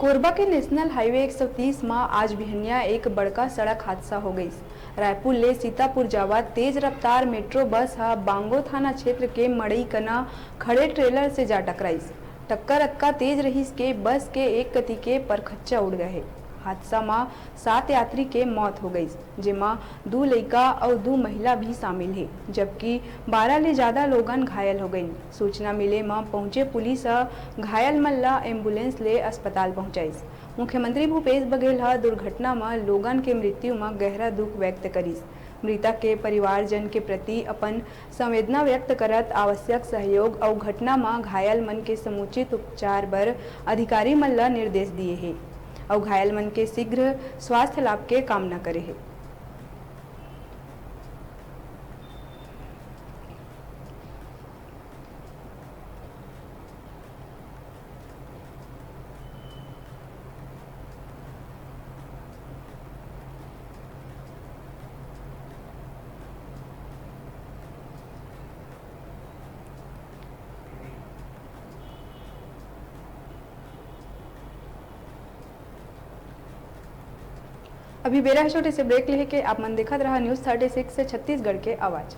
कोरबा के national highway 130 में आज बिहनिया एक बड़का सड़क हादसा हो गई। रायपुर ले सीतापुर जावत तेज रफ्तार मेट्रो बस बांगो थाना क्षेत्र के मड़ई कना खड़े ट्रेलर से जा टकराईस। टक्कर अतका तेज रहीस के बस के एक कती के परखच्चा उड़ गए। हादसा में 7 यात्री के मौत हो गई, जेमा 2 लड़का और 2 महिला भी शामिल है, जबकि 12 ले ज्यादा लोगन घायल हो गई। सूचना मिले में पहुंचे पुलिस घायल मन ला एम्बुलेंस ले अस्पताल पहुंचाईस। मुख्यमंत्री भूपेश बघेल दुर्घटना में लोगन के मृत्यु में गहरा दुख व्यक्त करीस। मृतक के परिवारजन के प्रति अपन संवेदना व्यक्त करत आवश्यक सहयोग और घटना में घायल मन के समुचित उपचार बर अधिकारी मन ला निर्देश दिए है और घायल मन के शीघ्र स्वास्थ्य लाभ के कामना करे है। अभी बेरा छोटे से ब्रेक लेके आप मन देखत रहा न्यूज़ 36 से छत्तीसगढ़ के आवाज़।